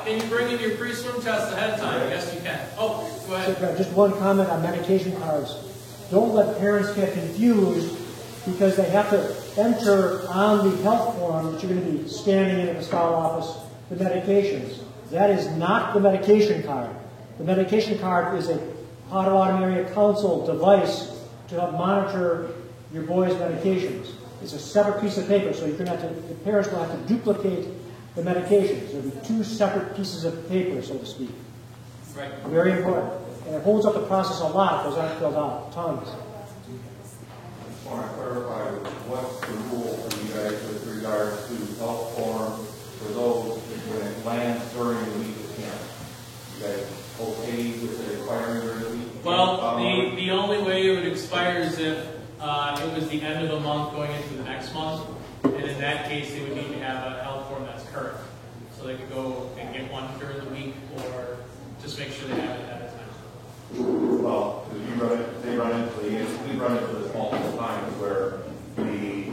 can you bring in your pre-swim test ahead of time? Yes, you can. Oh, go ahead. Just one comment on medication cards. Don't let parents get confused because they have to enter on the health form that you're going to be scanning in at the scout office the medications. That is not the medication card. The medication card is a Potawatomi Area Council device to help monitor your boy's medications. It's a separate piece of paper, so you're going to have to, the parents will have to duplicate the medications. There'll be two separate pieces of paper, so to speak. Right. Very important. And it holds up the process a lot if those aren't filled out. Tons. I want to clarify what's the rule for you guys with regard to health form for those when it lands during the week of camp. You guys okay with the expiring during the week? Well, the only way it would expire is if it was the end of a month going into the next month, and in that case they would need to have a health form that's current. So they could go and get one during the week or just make sure they have it ahead of time. Well, we run into this multiple times where the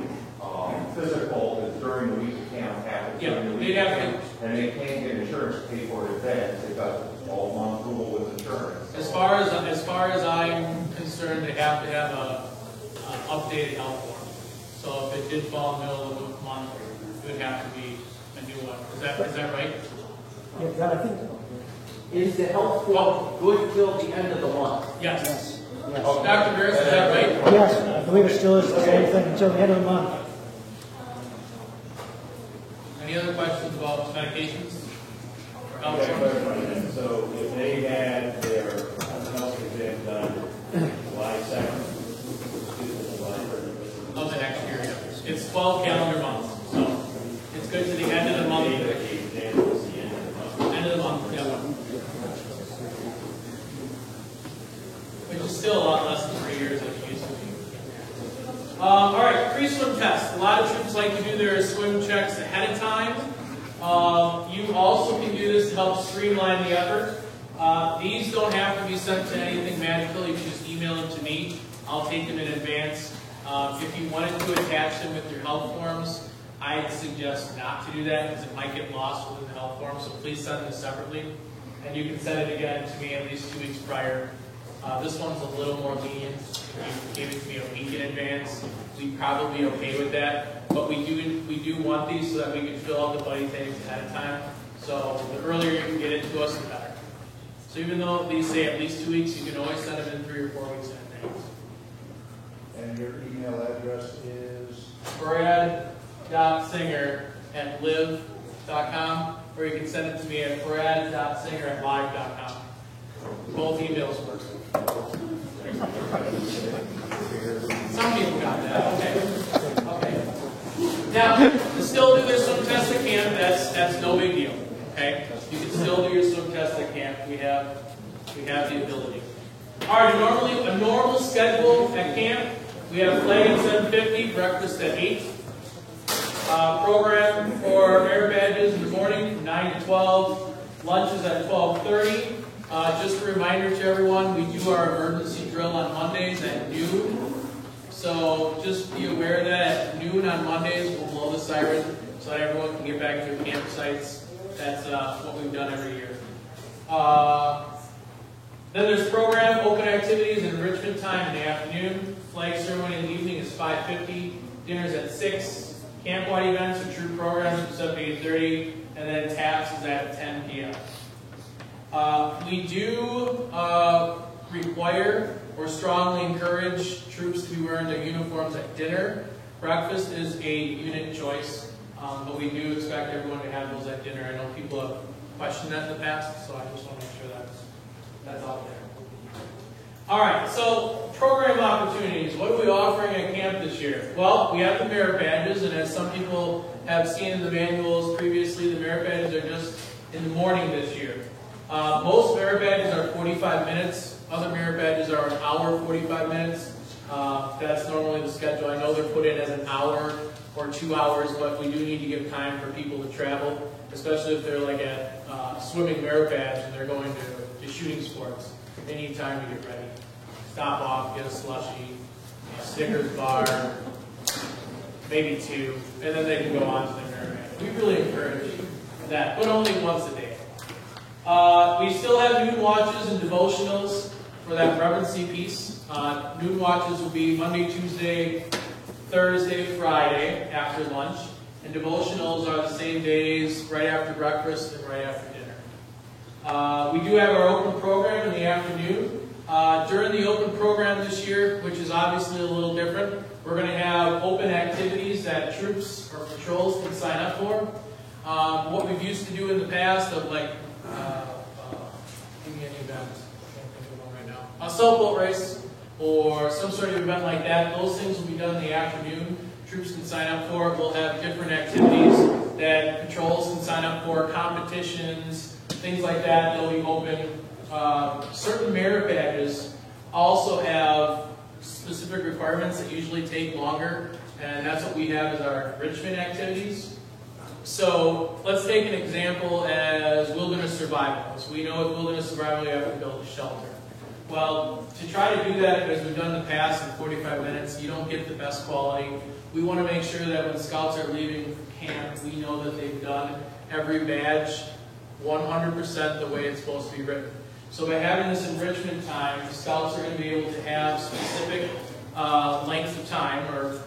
physical is during the week of camp happens during the week of camp, and they can't get insurance to pay for it in advance. They've got a 12-month rule with insurance. As far as I'm concerned, they have to have a updated health form. So if it did fall in the middle of the month, it would have to be a new one. Is that right? Yeah, I think so. Is the health form good till the end of the month? Yes. Yes. Yes. Dr. Barris, is that right? Yes, I believe it still is the same thing until the end of the month. Any other questions about medications? So if they had their health exam done July 2nd, Of the next year, yeah. It's 12 calendar months, so it's good to the end of the month. End of the month, yeah. Which is still a lot less than 3 years like it used to be. All right, pre-swim test. A lot of troops like to do their swim checks ahead of time. You also can do this to help streamline the effort. These don't have to be sent to anything magical. You can just email them to me. I'll take them in advance. If you wanted to attach them with your health forms, I'd suggest not to do that because it might get lost within the health form. So please send them separately. And you can send it again to me at least 2 weeks prior. This one's a little more lenient. If you gave it to me a week in advance, we'd probably be okay with that. But we do want these so that we can fill out the buddy things ahead of time. So the earlier you can get it to us, the better. So even though these say at least 2 weeks, you can always send them in 3 or 4 weeks in advance. And your email address is? brad.singer@live.com, or you can send it to me at brad.singer@live.com. Both emails work. Some people got that. Okay. Now, to still do their swim test at camp, that's no big deal. Okay, you can still do your swim test at camp. We have the ability. All right, a normal schedule at camp. We have flag at 7:50, breakfast at 8. Program for merit badges in the morning from 9 to 12. Lunch is at 12:30. Just a reminder to everyone, we do our emergency drill on Mondays at noon. So just be aware of that at noon on Mondays we'll blow the siren so that everyone can get back to their campsites. That's what we've done every year. Then there's program, open activities, and enrichment time in the afternoon. Flag ceremony in the evening is 5:50. Dinner's at 6. Camp-wide events and troop programs from 7 to 8:30. And then TAPS is at 10 p.m. We do require or strongly encourage troops to be wearing their uniforms at dinner. Breakfast is a unit choice, but we do expect everyone to have those at dinner. I know people have questioned that in the past, so I just want to make sure that's out there. All right, so program opportunities. What are we offering at camp this year? Well, we have the merit badges, and as some people have seen in the manuals previously, the merit badges are just in the morning this year. Most merit badges are 45 minutes. Other merit badges are an hour, 45 minutes. That's normally the schedule. I know they're put in as an hour or 2 hours, but we do need to give time for people to travel, especially if they're like at swimming merit badge and they're going to shooting sports. They need time to get ready. Stop off, get a slushie, a Snickers bar, maybe 2, and then they can go on to their merit badge. We really encourage that, but only once a day. We still have noon watches and devotionals for that reverency piece. Noon watches will be Monday, Tuesday, Thursday, Friday after lunch. And devotionals are the same days, right after breakfast and right after dinner. We do have our open program in the afternoon. During the open program this year, which is obviously a little different, we're going to have open activities that troops or patrols can sign up for. What we've used to do in the past of like, give me any event, I can't think of one right now. A sailboat race or some sort of event like that, those things will be done in the afternoon. Troops can sign up for it. We'll have different activities that patrols can sign up for, competitions, things like that. They'll be open. Certain merit badges also have specific requirements that usually take longer, and that's what we have as our enrichment activities. So let's take an example as wilderness survival. So we know with wilderness survival you have to build a shelter. Well, to try to do that, as we've done in the past in 45 minutes, you don't get the best quality. We want to make sure that when scouts are leaving camp, we know that they've done every badge 100% the way it's supposed to be written. So by having this enrichment time, the scouts are going to be able to have specific lengths of time, or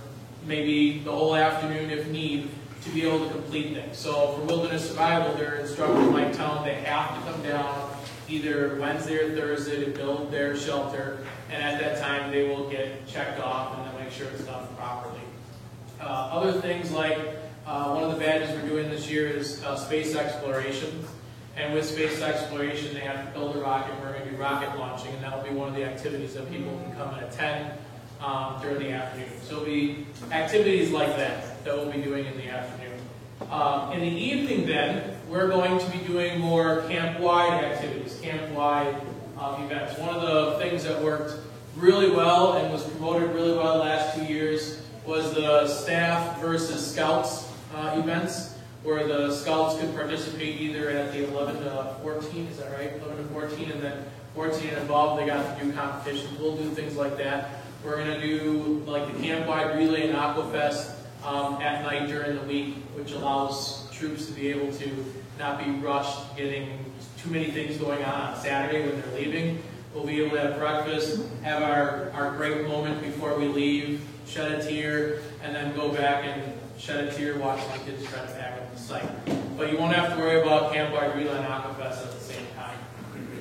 maybe the whole afternoon if need, to be able to complete things. So for wilderness survival, their instructors might tell them they have to come down either Wednesday or Thursday to build their shelter, and at that time they will get checked off and then make sure it's done properly. Other things like one of the badges we're doing this year is space exploration. And with space exploration, they have to build a rocket. We're going to do rocket launching, and that will be one of the activities that people can come and attend during the afternoon. So it'll be activities like that we'll be doing in the afternoon. In the evening, then, we're going to be doing more camp-wide activities, camp-wide events. One of the things that worked really well and was promoted really well the last 2 years was the staff versus scouts events, where the scouts could participate either at the 11 to 14, is that right? 11 to 14, and then 14 and above, they got to do competitions. We'll do things like that. We're going to do like the camp-wide relay and Aquafest at night during the week, which allows troops to be able to not be rushed getting too many things going on Saturday when they're leaving. We'll be able to have breakfast, have our great moment before we leave, shed a tear, and then go back and shed a tear, watch my kids try to pack up the site. But you won't have to worry about Camp-wide Relay and Aquafest at the same time.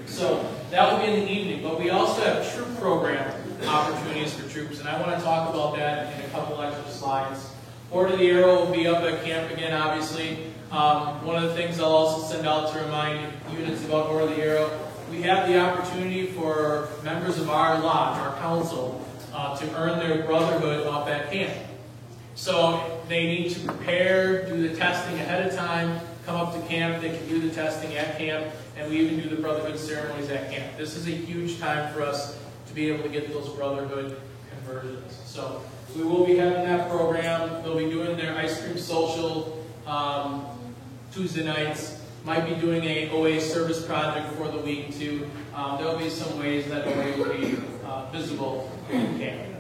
So that will be in the evening. But we also have troop program opportunities for troops, and I want to talk about that in a couple extra slides. Order of the Arrow will be up at camp again, obviously. One of the things I'll also send out to remind units about Order of the Arrow, we have the opportunity for members of our lodge, our council, to earn their brotherhood up at camp. So they need to prepare, do the testing ahead of time, come up to camp, they can do the testing at camp, and we even do the brotherhood ceremonies at camp. This is a huge time for us to be able to get those brotherhood conversions. So we will be having that program. They'll be doing their ice cream social Tuesday nights. Might be doing a OA service project for the week too. There'll be some ways that OA will be visible in camp.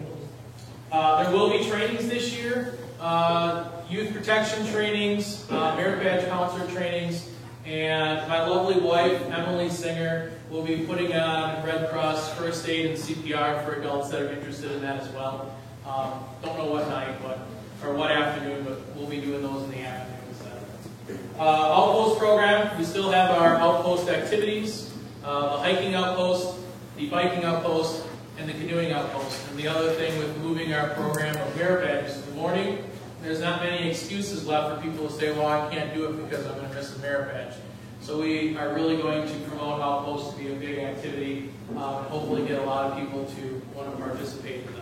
There will be trainings this year, youth protection trainings, merit badge counselor trainings, and my lovely wife, Emily Singer, will be putting on Red Cross first aid and CPR for adults that are interested in that as well. Don't know what night, or what afternoon, but we'll be doing those in the afternoon. Outpost program, we still have our outpost activities, the hiking outpost, the biking outpost, and the canoeing outpost. And the other thing with moving our program of merit badges in the morning, there's not many excuses left for people to say, well, I can't do it because I'm going to miss a merit badge. So we are really going to promote outposts to be a big activity, and hopefully get a lot of people to want to participate in those.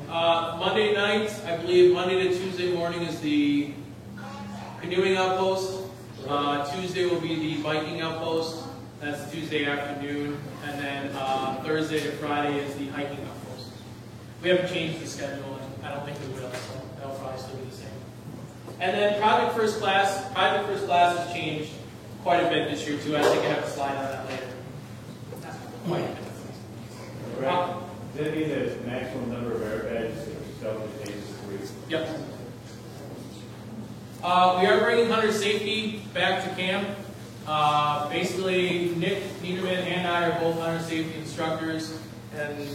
Monday night, I believe Monday to Tuesday morning is the canoeing outpost. Tuesday will be the biking outpost. That's Tuesday afternoon. And then Thursday to Friday is the hiking outpost. We haven't changed the schedule, and I don't think we will, so that will probably still be the same. And then Project First Class. Project First Class has changed quite a bit this year, too. I think I have a slide on that later. Not quite a bit. Right. Does that mean the maximum number of air badges that are scouted is 3? Yep. We are bringing hunter safety back to camp. Basically, Nick Niederman and I are both hunter safety instructors, and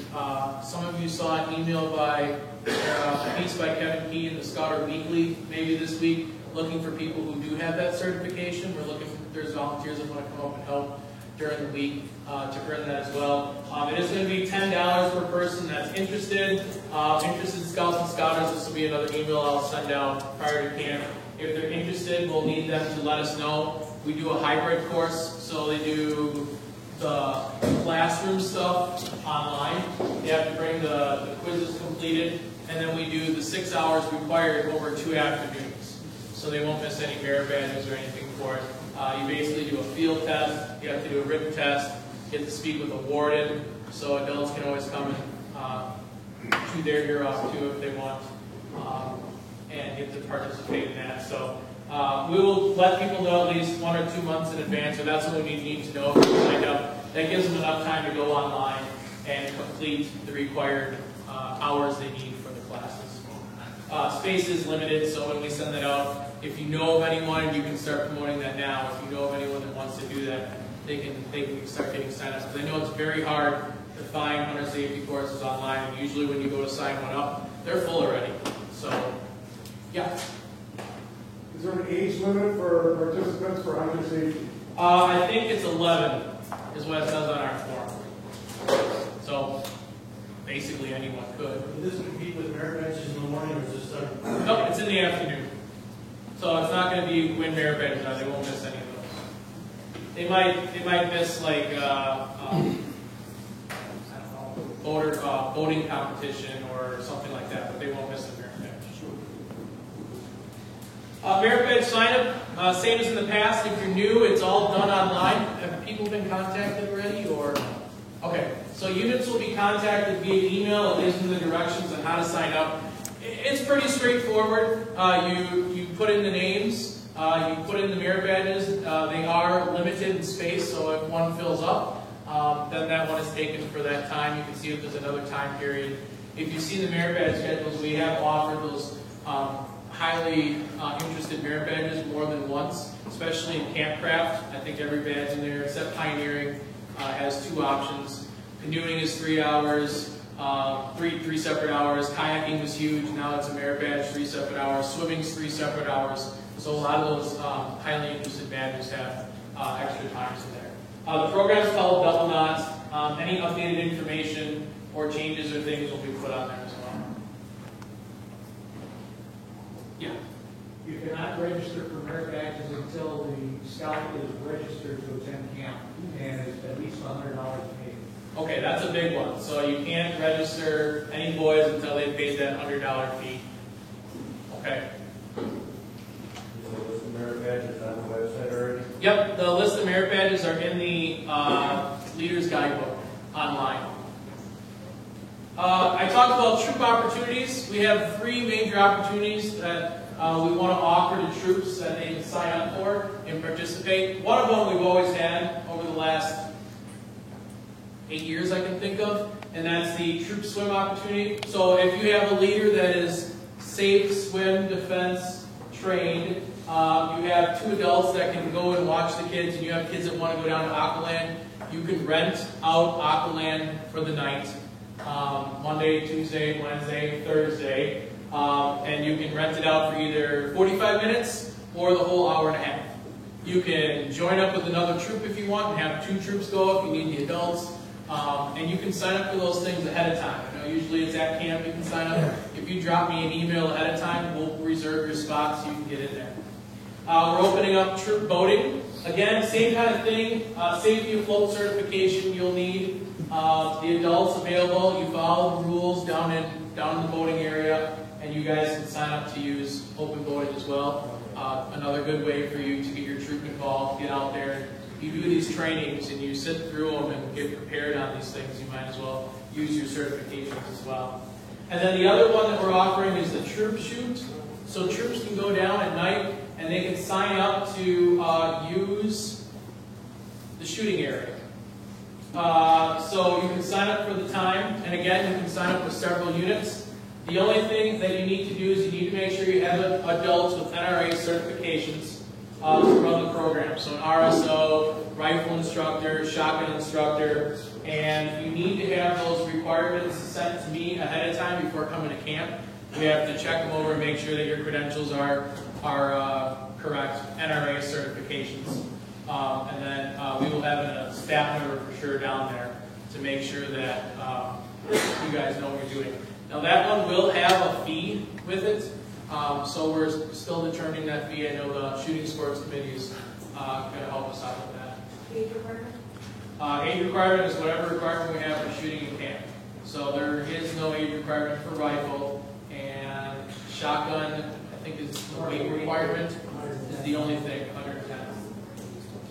some of you saw an email by a piece by Kevin Key in the Scouter Weekly, maybe this week, looking for people who do have that certification. We're looking for, there's volunteers that want to come up and help during the week to earn that as well. It is going to be $10 per person that's interested. Interested Scouts and Scouters, this will be another email I'll send out prior to camp. If they're interested, we'll need them to let us know. We do a hybrid course, so they do the classroom stuff online. They have to bring the quizzes completed, and then we do the 6 hours required over 2 afternoons. So they won't miss any merit badges or anything for it. You basically do a field test, you have to do a written test, you get to speak with a warden, so adults can always come and chew their ear off too if they want, and get to participate in that. So we will let people know at least 1 or 2 months in advance, so that's what we need to know if you signed up. That gives them enough time to go online and complete the required hours they need for the classes. Space is limited, so when we send that out, if you know of anyone, you can start promoting that now. If you know of anyone that wants to do that, they can start getting sign-ups. Because I know it's very hard to find hunter safety courses online, and usually when you go to sign one up, they're full already. So, yeah. Is there an age limit for participants for hunter safety? I think it's 11 is what it says on our form. So, basically anyone could. Would this compete with merit badges in the morning, or is this done? No, it's in the afternoon. So it's not going to be when merit badges are. They won't miss any of those. They might miss like I don't know, voting competition or something like that, but they won't miss the merit badge. Merit badge sign up, same as in the past. If you're new, it's all done online. Have people been contacted already, or okay? So units will be contacted via email. It gives them the directions on how to sign up. It's pretty straightforward. You put in the names, you put in the merit badges. They are limited in space, so if one fills up, then that one is taken for that time. You can see if there's another time period. If you see the merit badge schedules, we have offered those highly interested merit badges more than once, especially in campcraft. I think every badge in there, except pioneering, has 2 options. Canoeing is 3 hours. Three separate hours. Kayaking was huge. Now it's a merit badge, 3 separate hours. Swimming's 3 separate hours. So a lot of those highly interested badges have extra times in there. The program's called Double Knot. Any updated information or changes or things will be put on there as well. Yeah. You cannot register for merit badges until the scout is registered to attend camp, and it's at least $100 paid. Okay, that's a big one. So you can't register any boys until they paid that $100 fee. Okay. Is the list of merit badges on the website already? Yep, the list of merit badges are in the Leader's Guidebook online. I talked about troop opportunities. We have 3 major opportunities that we want to offer to troops that they can sign up for and participate. One of them we've always had over the last 8 years I can think of, and that's the troop swim opportunity. So if you have a leader that is safe, swim, defense, trained, you have 2 adults that can go and watch the kids, and you have kids that want to go down to Aqualand, you can rent out Aqualand for the night, Monday, Tuesday, Wednesday, Thursday, and you can rent it out for either 45 minutes or the whole hour and a half. You can join up with another troop if you want and have 2 troops go if you need the adults. And you can sign up for those things ahead of time. You know, usually it's at camp you can sign up. If you drop me an email ahead of time, we'll reserve your spot so you can get in there. We're opening up troop boating. Again, same kind of thing. Safety afloat certification you'll need. The adults available. You follow the rules down in the boating area, and you guys can sign up to use open boating as well. Another good way for you to get your troop involved, get out there. You do these trainings and you sit through them and get prepared on these things, you might as well use your certifications as well. And then the other one that we're offering is the troop shoot. So troops can go down at night and they can sign up to use the shooting area. So you can sign up for the time, and again, you can sign up for several units. The only thing that you need to do is you need to make sure you have adults with NRA certifications. to run the program. So an RSO, rifle instructor, shotgun instructor, and you need to have those requirements sent to me ahead of time before coming to camp. We have to check them over and make sure that your credentials are correct, NRA certifications. And then we will have a staff member for sure down there to make sure that you guys know what you're doing. Now that one will have a fee with it, so we're still determining that fee. I know the shooting sports committee is going to help us out with that. Age requirement? Age requirement is whatever requirement we have for shooting in camp. So there is no age requirement for rifle, and shotgun, I think is the weight requirement, is the only thing, 110.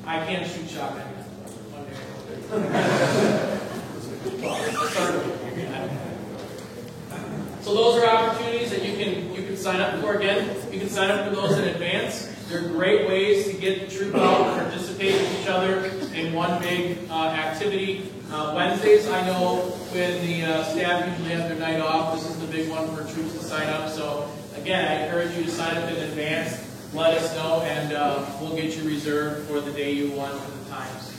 I can't shoot shotgun. So those are opportunities that you can sign up for. Again, you can sign up for those in advance. They're great ways to get the troop out and participate with each other in one big activity. Wednesdays, I know when the staff usually have their night off, this is the big one for troops to sign up. So again, I encourage you to sign up in advance. Let us know, and we'll get you reserved for the day you want and the times.